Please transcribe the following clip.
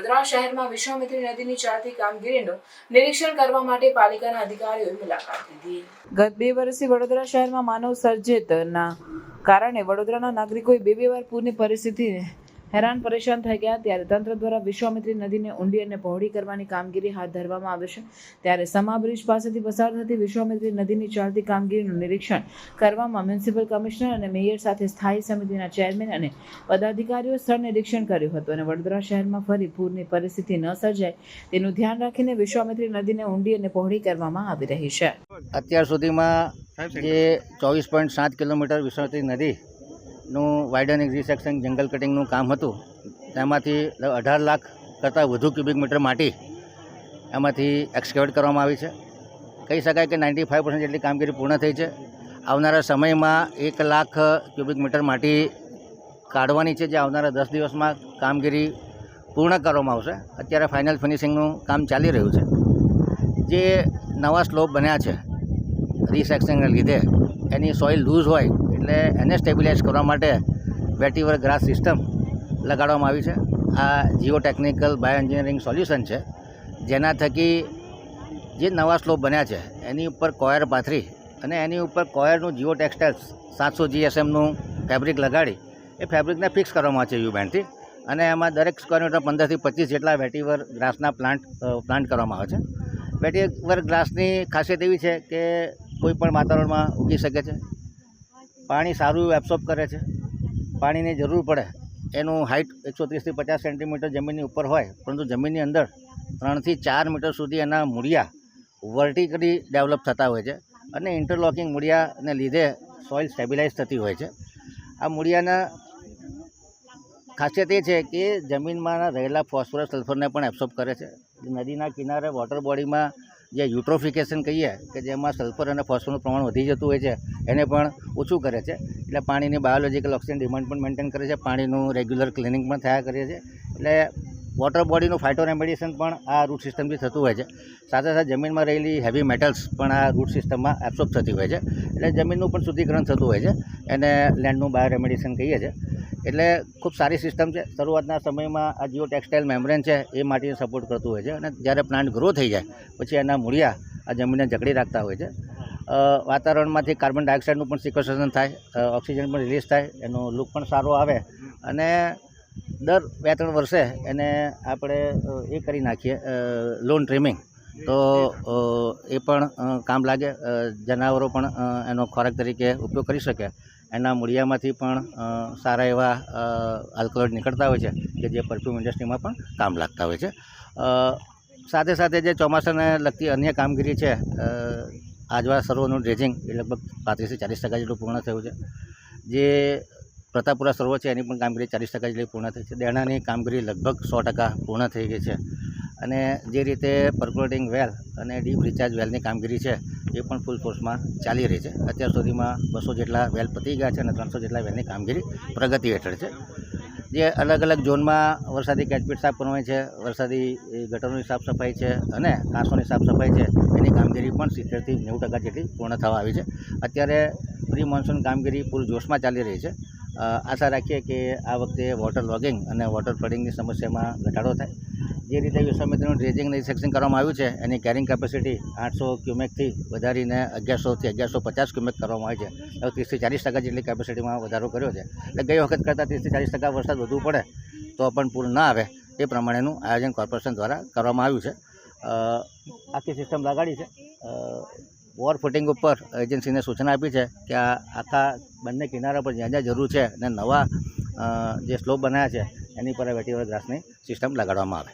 વડોદરા શહેરમાં વિશ્વામિત્રી નદીની ચાલતી કામગીરીનું નિરીક્ષણ કરવા માટે પાલિકાના અધિકારીઓએ મુલાકાત લીધી। ગત 2 વર્ષથી વડોદરા શહેરમાં માનવ સર્જિતના કારણે વડોદરાના નાગરિકોએ બે વાર પૂરની પરિસ્થિતિને હેરાન પરેશાન થઈ ગયા, ત્યારે તંત્ર દ્વારા વિશ્વામિત્રી નદીને ઊંડી અને પહોળી કરવાની કામગીરી હાથ ધરવામાં આવે છે। ત્યારે સમા બ્રિજ પાસેથી પસાર થતી વિશ્વામિત્રી નદીની ચાલતી કામગીરીનું નિરીક્ષણ કરવામાં મ્યુનિસિપલ કમિશનર અને મેયર સાથે સ્થાયી સમિતિના ચેરમેન અને પદાધિકારીઓ સ્થળ નિરીક્ષણ કર્યું હતું અને વડોદરા શહેરમાં ફરી પૂરની પરિસ્થિતિ ન સર્જાય તેનું ધ્યાન રાખીને વિશ્વામિત્રી નદીને ઊંડી અને પહોળી કરવામાં આવી રહી છે। અત્યાર સુધીમાં જે 24.7 કિલોમીટર વિશ્વામિત્રી નદીનું વાઇડનિંગ રિસેક્શન જંગલ કટિંગનું કામ હતું, તેમાંથી 18 લાખ કરતાં વધુ ક્યુબિક મીટર માટી એમાંથી એક્સકેવેટ કરવામાં આવી છે। કહી શકાય કે 95% જેટલી કામગીરી પૂર્ણ થઈ છે। આવનારા સમયમાં 1 લાખ ક્યુબિક મીટર માટી કાઢવાની છે, જે આવનારા 10 દિવસમાં કામગીરી પૂર્ણ કરવામાં આવશે। અત્યારે ફાઇનલ ફિનિશિંગનું કામ ચાલી રહ્યું છે। જે નવા સ્લોપ બન્યા છે રિસેક્શનને લીધે એની સોઇલ લૂઝ હોય એટલે એને સ્ટેબિલાઇઝ કરવા માટે વેટીવર ગ્રાસ સિસ્ટમ લગાડવામાં આવી છે। આ Jio technical bio engineering solution છે, જેના થકી જે નવા સ્લોપ બન્યા છે એની ઉપર કોયર પાથરી અને એની ઉપર કોયરનું જીઓ ટેક્સટાઇલ્સ 700 GSMનું ફેબ્રિક લગાડી એ ફેબ્રિકને ફિક્સ કરવામાં આવે છે યુ બેન્ડથી, અને એમાં દરેક સ્ક્વેર મીટર 15 થી 25 જેટલા વેટીવર ગ્રાસના પ્લાન્ટ કરવામાં આવે છે। વેટીવર ગ્રાસની ખાસિયત એવી છે કે કોઈ પણ વાતાવરણમાં ઉગી શકે છે, પાણી સારું એબ્સોર્બ કરે છે, પાણીની જરૂર પડે એનું હાઇટ 130 થી 50 સેન્ટીમીટર જમીનની ઉપર હોય, પરંતુ જમીનની અંદર 3 થી 4 મીટર સુધી એના મૂળિયા વર્ટિકલી ડેવલપ થતા હોય છે અને ઇન્ટરલોકિંગ મૂળિયાને લીધે સોઇલ સ્ટેબિલાઇઝ થતી હોય છે। આ મૂળિયાના ખાસિયત એ છે કે જમીનમાં રહેલા ફોસ્ફરસ સલ્ફરને પણ એબ્સોર્બ કરે છે। નદીના કિનારે વોટર બોડીમાં જે યુટ્રોફિકેશન કહીએ કે જેમાં સલ્ફર અને ફોસ્ફરસનું પ્રમાણ વધી જતું હોય છે એને પણ ઓછું કરે છે, એટલે પાણીની બાયોલોજીકલ ઓક્સિજન ડિમાન્ડ પણ મેન્ટેન કરે છે, પાણીનું રેગ્યુલર ક્લિનિંગ પણ થયા કરે છે, એટલે વોટર બોડીનું ફાઇટો રેમેડિએશન પણ આ રૂટ સિસ્ટમથી થતું હોય છે। સાથે સાથે જમીનમાં રહેલી હેવી મેટલ્સ પણ આ રૂટ સિસ્ટમમાં એબ્સોર્બ થતી હોય છે, એટલે જમીનનું પણ શુદ્ધિકરણ થતું હોય છે, એને લેન્ડનું બાયો રેમેડિએશન કહીએ છીએ। એટલે ખૂબ સારી સિસ્ટમ છે। શરૂઆતના સમયમાં આ જીઓ ટેક્સટાઇલ મેમ્બ્રેન છે એ માટીને સપોર્ટ કરતું હોય છે, અને જ્યારે પ્લાન્ટ ગ્રો થઈ જાય પછી એના મૂળિયા આ જમીનને જકડી રાખતા હોય છે। વાતાવરણમાંથી કાર્બન ડાયોક્સાઇડનું પણ સિક્વેસ્ટ્રેશન થાય, ઓક્સિજન પણ રિલીઝ થાય, એનો લુક પણ સારો આવે, અને દર 2-3 વર્ષે એને આપણે એ કરી નાખીએ લોન ટ્રીમિંગ, તો એ પણ કામ લાગે, જનાવરો પણ એનો ખોરાક તરીકે ઉપયોગ કરી શકે। એના મૂળિયામાંથી પણ સારા એવા આલ્કલોઇડ નીકળતા હોય છે કે જે પરફ્યુમ ઇન્ડસ્ટ્રીમાં પણ કામ લાગતા હોય છે। સાથે સાથે જે ચોમાસાને લગતી અન્ય કામગીરી છે, આજવા સરોવરનું ડ્રેજિંગ એ લગભગ 35 થી 40% જેટલું પૂર્ણ થયું છે। જે પ્રતાપપુરા સરોવર છે એની પણ કામગીરી 40% જેટલી પૂર્ણ થઈ છે। દેણાની કામગીરી લગભગ 100% પૂર્ણ થઈ ગઈ છે, અને જે રીતે પર્કોલેટિંગ વેલ અને ડીપ રિચાર્જ વેલની કામગીરી છે એ પણ ફૂલ ફોર્સમાં ચાલી રહી છે। અત્યાર સુધીમાં 200 જેટલા વેલ પતી ગયા છે અને 300 જેટલા વેલની કામગીરી પ્રગતિ હેઠળ છે। જે અલગ અલગ ઝોનમાં વરસાદી કેચપીટ સાફ કરવાની છે, વરસાદી ગટરોની સાફ સફાઈ છે અને કાંસોની સાફ સફાઈ છે, એની કામગીરી પણ 70 થી 90% જેટલી પૂર્ણ થવા આવી છે। અત્યારે પ્રી મોન્સૂન કામગીરી પૂર જોશમાં ચાલી રહી છે। આશા રાખીએ કે આ વખતે વોટર લોગિંગ અને વોટર ફ્લડિંગની સમસ્યામાં ઘટાડો થાય। જે રીતે વિશ્વામિત્રીનું ડ્રેજિંગ રિસેક્શન કરવામાં આવ્યું છે એની કેરિંગ કેપેસિટી 800 ક્યુમેકથી વધારીને 1100 થી 1150 ક્યુમેક કરવામાં આવી છે, 30 થી 40% જેટલી કેપેસિટીમાં વધારો કર્યો છે। એટલે ગઈ વખત કરતાં 30 થી 40% વરસાદ વધુ પડે તો પણ પૂર ન આવે એ પ્રમાણેનું આયોજન કોર્પોરેશન દ્વારા કરવામાં આવ્યું છે। આખી સિસ્ટમ લગાડી છે। ઓવર ફૂટિંગ ઉપર એજન્સીને સૂચના આપી છે કે આ આખા બંને કિનારા પર જ્યાં જ્યાં જરૂર છે અને નવા જે સ્લોપ બનાવ્યા છે એની પર વેટીવર ગ્રાસની સિસ્ટમ લગાડવામાં આવે।